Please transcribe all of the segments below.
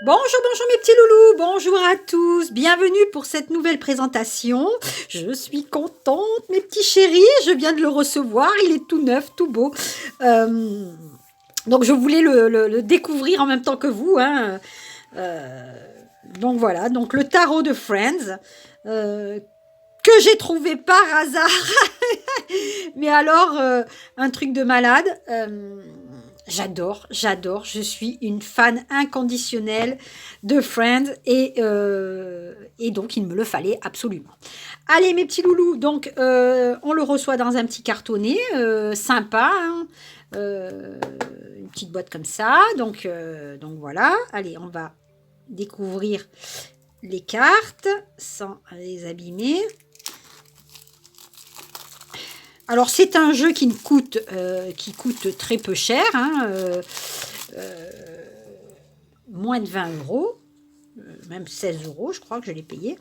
Bonjour, bonjour mes petits loulous, bonjour à tous, bienvenue pour cette nouvelle présentation. Je suis contente mes petits chéris, je viens de le recevoir, il est tout neuf, tout beau. Donc je voulais le découvrir en même temps que vous. Hein. Donc voilà, donc le tarot de Friends, que j'ai trouvé par hasard. Mais alors, un truc de malade. J'adore, je suis une fan inconditionnelle de Friends et donc il me le fallait absolument. Allez mes petits loulous, donc on le reçoit dans un petit cartonnet sympa, hein, une petite boîte comme ça, donc voilà, allez on va découvrir les cartes sans les abîmer. Alors, c'est un jeu qui coûte très peu cher, hein, moins de 20 €, même 16 €, je crois que je l'ai payé.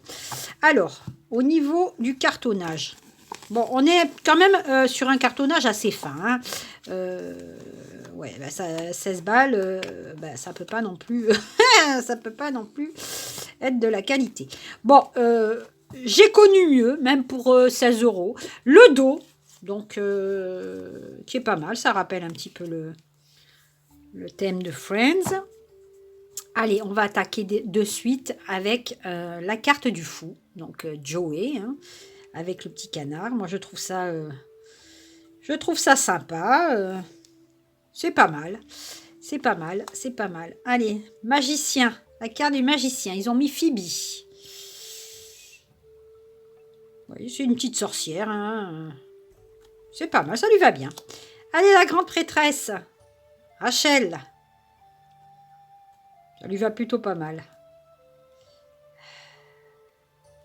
Alors, au niveau du cartonnage, bon, on est quand même sur un cartonnage assez fin. Hein. Ouais, bah ça, 16 balles, bah, ça peut pas non plus, ça peut pas non plus être de la qualité. Bon, j'ai connu mieux, même pour 16 €. Le dos. Donc, qui est pas mal, ça rappelle un petit peu le thème de Friends. Allez, on va attaquer de suite avec la carte du fou, donc Joey, hein, avec le petit canard. Moi, je trouve ça sympa. C'est pas mal, c'est pas mal, c'est pas mal. Allez, magicien, la carte du magicien. Ils ont mis Phoebe. Oui, c'est une petite sorcière, hein. C'est pas mal, ça lui va bien. Allez, la grande prêtresse, Rachel. Ça lui va plutôt pas mal.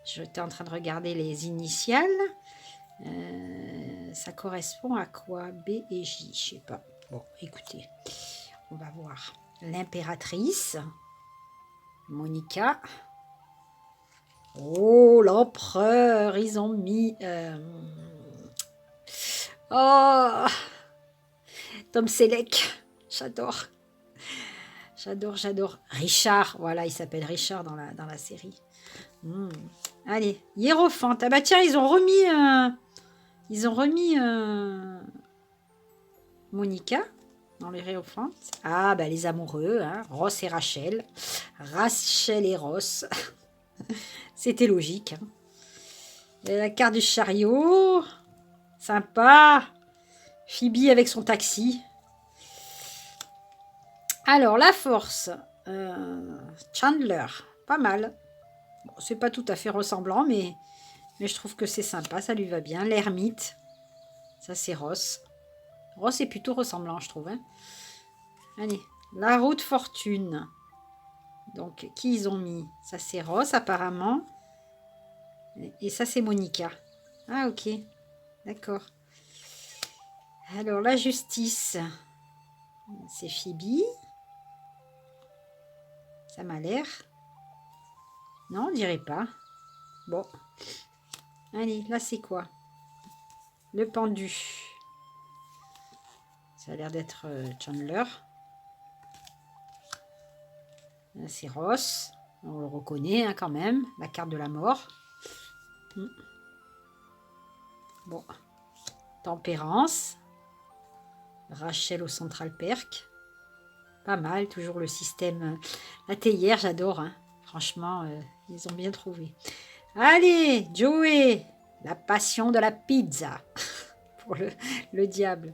J'étais en train de regarder les initiales. Ça correspond à quoi? B et J, je sais pas. Bon, écoutez, on va voir. L'impératrice, Monica. Oh, l'empereur, ils ont mis... Oh, Tom Selleck, j'adore. J'adore. Richard, voilà, il s'appelle Richard dans la série. Allez, Hiérophante. Ah bah tiens, ils ont remis Monica dans les Hiérophantes. Ah bah les amoureux, hein, Ross et Rachel. Rachel et Ross. C'était logique. Hein. Et la carte du chariot. Sympa. Phoebe avec son taxi. Alors, la force. Chandler. Pas mal. Bon, c'est pas tout à fait ressemblant, mais je trouve que c'est sympa. Ça lui va bien. L'ermite. Ça, c'est Ross. Ross est plutôt ressemblant, je trouve. Hein. Allez. La roue de fortune. Donc, qui ils ont mis? Ça, c'est Ross, apparemment. Et ça, c'est Monica. Ah, ok. D'accord. Alors, la justice. C'est Phoebe. Ça m'a l'air. Non, on dirait pas. Bon. Allez, là, c'est quoi? Le pendu. Ça a l'air d'être Chandler. Là, c'est Ross. On le reconnaît hein, quand même. La carte de la mort. Bon. Tempérance. Rachel au Central Perk. Pas mal, toujours le système. La théière, j'adore. Hein. Franchement, ils ont bien trouvé. Allez, Joey. La passion de la pizza. Pour le diable.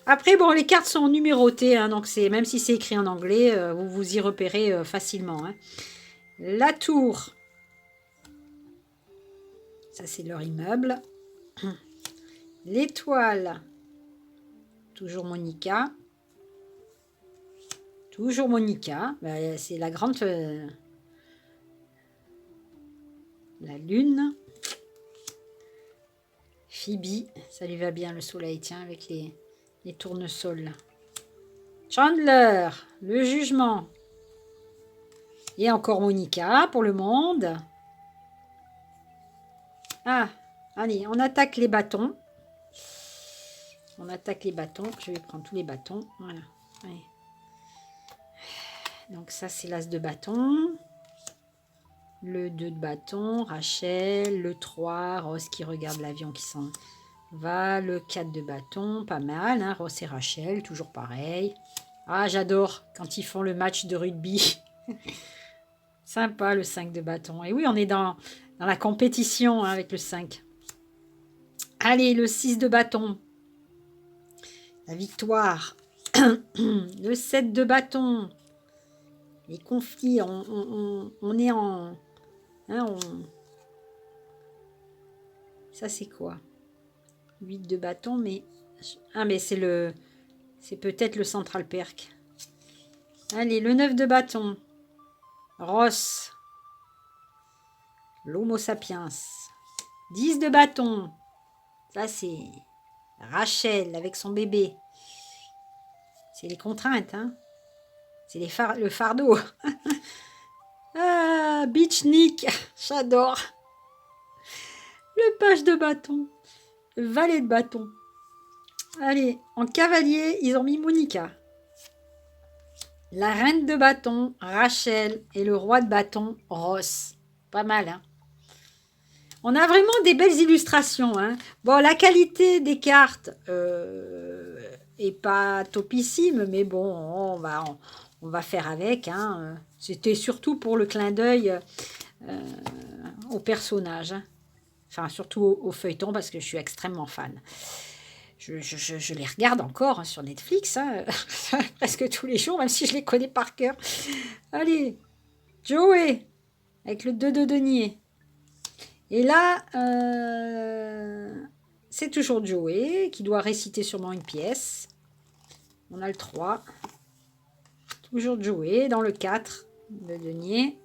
Après, bon, les cartes sont numérotées, hein, donc même si c'est écrit en anglais, vous vous y repérez facilement. Hein. La tour. Ça, c'est leur immeuble. L'étoile. Toujours Monica. Toujours Monica. Ben, c'est la grande... la lune. Phoebe. Ça lui va bien, le soleil, tiens, avec les tournesols. Chandler. Le jugement. Et encore Monica pour le monde. Ah, allez, on attaque les bâtons. On attaque les bâtons. Je vais prendre tous les bâtons. Voilà. Allez. Donc ça, c'est l'as de bâton. Le 2 de bâton, Rachel. Le 3, Ross qui regarde l'avion qui s'en va. Le 4 de bâton, pas mal. Hein, Ross et Rachel, toujours pareil. Ah, j'adore quand ils font le match de rugby. Sympa le 5 de bâton. Et oui, on est dans la compétition hein, avec le 5. Allez, le 6 de bâton. La victoire. Le 7 de bâton. Les conflits. On est en... Hein, ça, c'est quoi? 8 de bâton, mais... Ah, mais c'est le... C'est peut-être le central perk. Allez, le 9 de bâton. Ross. L'homo sapiens. 10 de bâton. Ça, c'est Rachel avec son bébé. C'est les contraintes, hein. C'est le fardeau. Ah, Beachnik. J'adore. Le page de bâton. Le valet de bâton. Allez, en cavalier, ils ont mis Monica. La reine de bâton, Rachel. Et le roi de bâton, Ross. Pas mal, hein. On a vraiment des belles illustrations. Hein. Bon, la qualité des cartes est pas topissime, mais bon, on va faire avec. Hein. C'était surtout pour le clin d'œil au personnage. Hein. Enfin, surtout au feuilleton, parce que je suis extrêmement fan. Je les regarde encore hein, sur Netflix, hein, presque tous les jours, même si je les connais par cœur. Allez, Joey, avec le 2 de denier. Et là, c'est toujours Joey qui doit réciter sûrement une pièce. On a le 3. Toujours Joey dans le 4 de denier.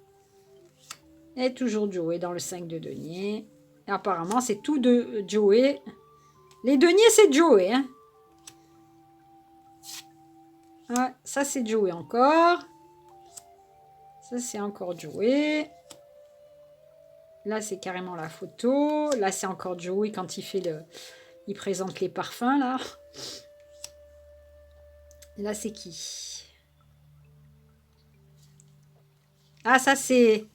Et toujours Joey dans le 5 de denier. Et apparemment, c'est tout de Joey. Les deniers, c'est Joey. Hein. Ouais, ça, c'est Joey encore. Ça, c'est encore Joey. Là, c'est carrément la photo. Là, c'est encore Joey quand il fait il présente les parfums, là. Et là, c'est qui? Ah, ça, c'est...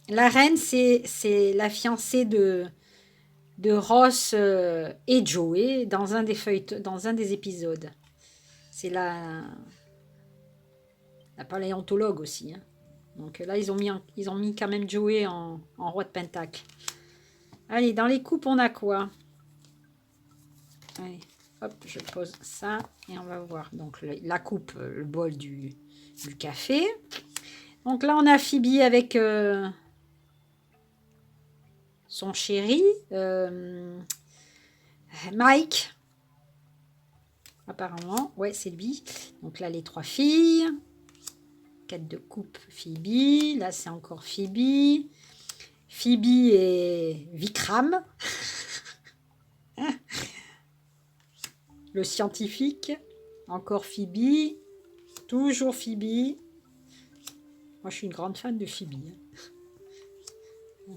la reine, c'est la fiancée de Ross et Joey dans un des épisodes. C'est la paléontologue aussi, hein. Donc là, ils ont mis quand même Joey en roi de pentacle. Allez, dans les coupes, on a quoi? Allez, hop, je pose ça et on va voir. Donc la coupe, le bol du café. Donc là, on a Phoebe avec son chéri. Mike. Apparemment, ouais, c'est lui. Donc là, les 3 filles. 4 de coupe, Phoebe. Là, c'est encore Phoebe. Phoebe et Vikram. Le scientifique. Encore Phoebe. Toujours Phoebe. Moi, je suis une grande fan de Phoebe.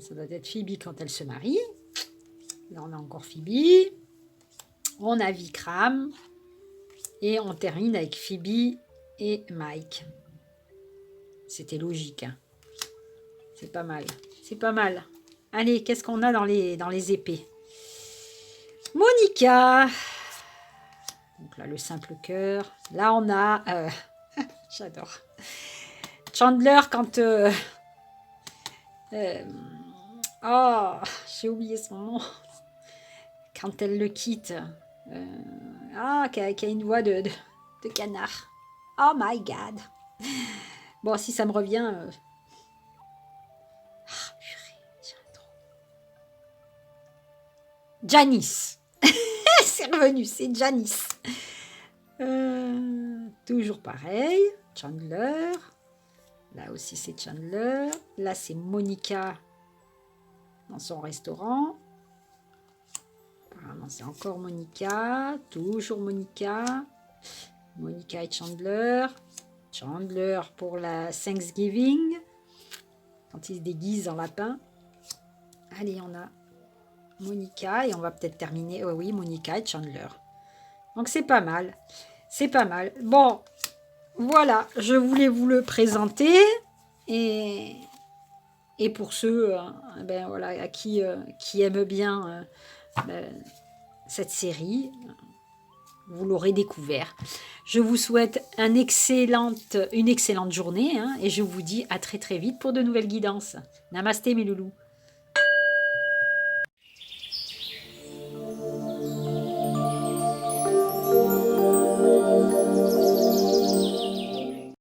Ça doit être Phoebe quand elle se marie. Là, on a encore Phoebe. On a Vikram. Et on termine avec Phoebe et Mike. C'était logique. Hein. C'est pas mal. C'est pas mal. Allez, qu'est-ce qu'on a dans les épées? Monica. Donc là, le simple cœur. Là, on a... j'adore. Chandler quand... oh, j'ai oublié son nom. Quand elle le quitte. Qui a une voix de canard. Oh my God. Bon, si ça me revient... Ah, purée, j'aime trop. Janice. C'est revenu, c'est Janice. Toujours pareil. Chandler. Là aussi, c'est Chandler. Là, c'est Monica dans son restaurant. Apparemment, c'est encore Monica. Toujours Monica. Monica et Chandler. Chandler pour la Thanksgiving. Quand il se déguise en lapin. Allez, on a Monica. Et on va peut-être terminer. Oh oui, Monica et Chandler. Donc, c'est pas mal. C'est pas mal. Bon. Voilà, je voulais vous le présenter. Et, et pour ceux ben, voilà, à qui aiment bien ben, cette série, vous l'aurez découvert. Je vous souhaite une excellente journée, hein, et je vous dis à très très vite pour de nouvelles guidances. Namasté mes loulous.